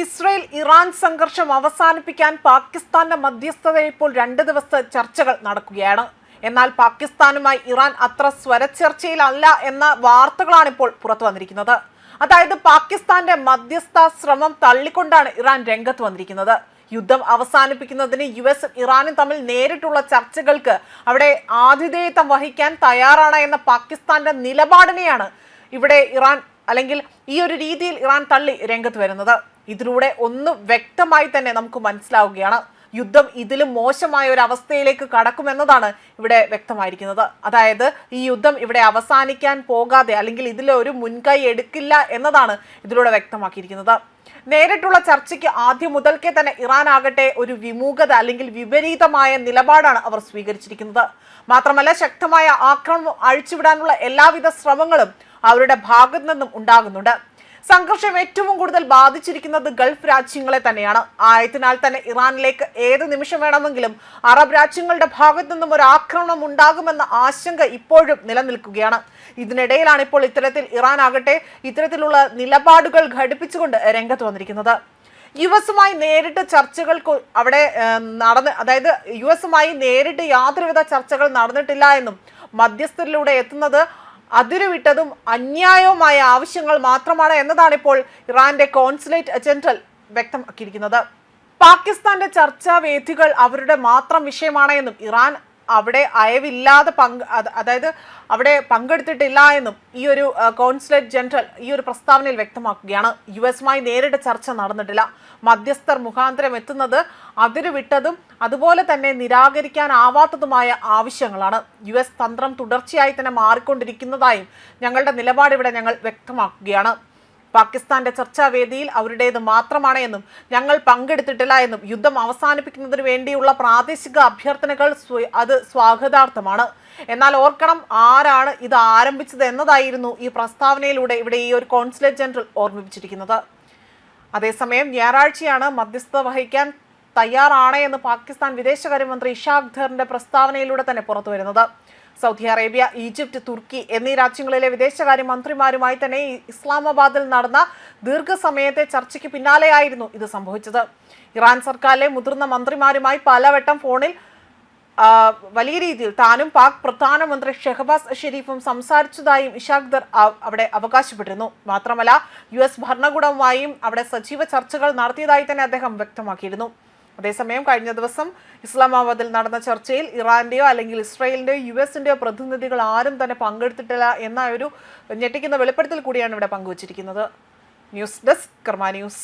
Israel Iran സംഘർഷം അവസാനിപ്പിക്കാൻ പാകിസ്ഥാന്റെ മധ്യസ്ഥതയിൽ ഇപ്പോൾ 2 ദിവസത്തെ ചർച്ചകൾ നടക്കുകയാണ്. എന്നാൽ പാകിസ്ഥാനുമായി ഇറാൻ അത്ര സ്വരച്ചേർച്ചയിലല്ല എന്ന വാർത്തകളാണ് ഇപ്പോൾ പുറത്തു വന്നിരിക്കുന്നത്. അതായത് പാകിസ്ഥാന്റെ മധ്യസ്ഥ ശ്രമം തള്ളിക്കൊണ്ടാണ് ഇറാൻ രംഗത്ത് വന്നിരിക്കുന്നത്. യുദ്ധം അവസാനിപ്പിക്കുന്നതിന് ഇറാനും തമ്മിൽ നേരിട്ടുള്ള ചർച്ചകൾക്ക് അവിടെ ആതിഥേയത്വം വഹിക്കാൻ തയ്യാറാണ് എന്ന പാകിസ്ഥാന്റെ നിലപാടിനെയാണ് ഇവിടെ ഇറാൻ അല്ലെങ്കിൽ ഈ ഒരു രീതിയിൽ ഇറാൻ തള്ളി രംഗത്ത് വരുന്നത്. ഇതിലൂടെ ഒന്ന് വ്യക്തമായി തന്നെ നമുക്ക് മനസ്സിലാവുകയാണ്, യുദ്ധം ഇതിലും മോശമായ ഒരു അവസ്ഥയിലേക്ക് കടക്കുമെന്നതാണ് ഇവിടെ വ്യക്തമായിരിക്കുന്നത്. അതായത് ഈ യുദ്ധം ഇവിടെ അവസാനിക്കാൻ പോകാതെ അല്ലെങ്കിൽ ഇതിലൊരു മുൻകൈ എടുക്കില്ല എന്നതാണ് ഇതിലൂടെ വ്യക്തമാക്കിയിരിക്കുന്നത്. നേരിട്ടുള്ള ചർച്ചയ്ക്ക് ആദ്യം മുതൽക്കേ തന്നെ ഇറാൻ ആകട്ടെ ഒരു വിമുഖത അല്ലെങ്കിൽ വിപരീതമായ നിലപാടാണ് അവർ സ്വീകരിച്ചിരിക്കുന്നത്. മാത്രമല്ല ശക്തമായ ആക്രമണം അഴിച്ചുവിടാനുള്ള എല്ലാവിധ ശ്രമങ്ങളും അവരുടെ ഭാഗത്തു നിന്നും ഉണ്ടാകുന്നുണ്ട്. സംഘർഷം ഏറ്റവും കൂടുതൽ ബാധിച്ചിരിക്കുന്നത് ഗൾഫ് രാജ്യങ്ങളെ തന്നെയാണ്. ആയതിനാൽ തന്നെ ഇറാനിലേക്ക് ഏത് നിമിഷം വേണമെങ്കിലും അറബ് രാജ്യങ്ങളുടെ ഭാഗത്തു നിന്നും ഒരു ആക്രമണം ഉണ്ടാകുമെന്ന ആശങ്ക ഇപ്പോഴും നിലനിൽക്കുകയാണ്. ഇതിനിടയിലാണ് ഇപ്പോൾ ഇറാൻ ആകട്ടെ ഇത്തരത്തിലുള്ള നിലപാടുകൾ ഘടിപ്പിച്ചുകൊണ്ട് രംഗത്ത് വന്നിരിക്കുന്നത്. യുഎസുമായി നേരിട്ട് ചർച്ചകൾക്ക് അവിടെ അതായത് യുഎസുമായി നേരിട്ട് യാതൊരുവിധ ചർച്ചകൾ നടന്നിട്ടില്ല എന്നും മധ്യസ്ഥരിലൂടെ എത്തുന്നത് അതിരുവിട്ടതും അന്യായവുമായ ആവശ്യങ്ങൾ മാത്രമാണ് എന്നതാണ് ഇപ്പോൾ ഇറാന്റെ കോൺസുലേറ്റ് ജനറൽ വ്യക്തമാക്കിയിരിക്കുന്നത്. പാകിസ്ഥാന്റെ ചർച്ചാ വേദികൾ അവരുടെ മാത്രം വിഷയമാണ് എന്നും ഇറാൻ അവിടെ അയവില്ലാതെ അതായത് അവിടെ പങ്കെടുത്തിട്ടില്ല എന്നും ഈ ഒരു കോൺസുലേറ്റ് ജനറൽ ഈ ഒരു പ്രസ്താവനയിൽ വ്യക്തമാക്കുകയാണ്. യുഎസുമായി നേരിട്ട് ചർച്ച നടന്നിട്ടില്ല. മധ്യസ്ഥർ മുഖാന്തരം എത്തുന്നത് അതിരുവിട്ടതും അതുപോലെ തന്നെ നിരാകരിക്കാനാവാത്തതുമായ ആവശ്യങ്ങളാണ്. യുഎസ് തന്ത്രം തുടർച്ചയായി തന്നെ മാറിക്കൊണ്ടിരിക്കുന്നതായും ഞങ്ങളുടെ നിലപാട് ഇവിടെ ഞങ്ങൾ വ്യക്തമാക്കുകയാണ്. പാകിസ്ഥാന്റെ ചർച്ചാവേദിയിൽ അവരുടേത് മാത്രമാണ് എന്നും ഞങ്ങൾ പങ്കെടുത്തിട്ടില്ല എന്നും യുദ്ധം അവസാനിപ്പിക്കുന്നതിന് വേണ്ടിയുള്ള പ്രാദേശിക അഭ്യർത്ഥനകൾ അത് സ്വാഗതാർഹമാണ്. എന്നാൽ ഓർക്കണം, ആരാണ് ഇത് ആരംഭിച്ചത് എന്നതായിരുന്നു ഈ പ്രസ്താവനയിലൂടെ ഇവിടെ ഈ ഒരു കോൺസുലേറ്റ് ജനറൽ ഓർമ്മിപ്പിച്ചിരിക്കുന്നത്. അതേസമയം ഞായറാഴ്ചയാണ് മധ്യസ്ഥത വഹിക്കാൻ തയ്യാറാണ് എന്ന് പാകിസ്ഥാൻ വിദേശകാര്യമന്ത്രി ഇഷാഖ് ധറിന്റെ പ്രസ്താവനയിലൂടെ തന്നെ പുറത്തു വരുന്നത്. സൗദി അറേബ്യ, ഈജിപ്ത്, തുർക്കി എന്നീ രാജ്യങ്ങളിലെ വിദേശകാര്യ മന്ത്രിമാരുമായി തന്നെ ഇസ്ലാമാബാദിൽ നടന്ന ദീർഘസമയത്തെ ചർച്ചയ്ക്ക് പിന്നാലെയായിരുന്നു ഇത് സംഭവിച്ചത്. ഇറാൻ സർക്കാരിലെ മുതിർന്ന മന്ത്രിമാരുമായി പലവട്ടം ഫോണിൽ വലിയ രീതിയിൽ താനും പാക് പ്രധാനമന്ത്രി ഷെഹബാസ് ഷെരീഫും സംസാരിച്ചതായും ഇഷാഖ് ദർ അവിടെ അവകാശപ്പെട്ടിരുന്നു. മാത്രമല്ല യുഎസ് ഭരണകൂടവുമായും അവിടെ സജീവ ചർച്ചകൾ നടത്തിയതായി തന്നെ അദ്ദേഹം വ്യക്തമാക്കിയിരുന്നു. അതേസമയം കഴിഞ്ഞ ദിവസം ഇസ്ലാമാബാദിൽ നടന്ന ചർച്ചയിൽ ഇറാന്റെയോ അല്ലെങ്കിൽ ഇസ്രായേലിന്റെയോ യുഎസിന്റെയോ പ്രതിനിധികൾ ആരും തന്നെ പങ്കെടുത്തിട്ടില്ല എന്ന ഒരു ഞെട്ടിക്കുന്ന വെളിപ്പെടുത്തൽ കൂടിയാണ് ഇവിടെ പങ്കുവച്ചിരിക്കുന്നത്. ന്യൂസ് ഡെസ്ക് കർമ്മ ന്യൂസ്.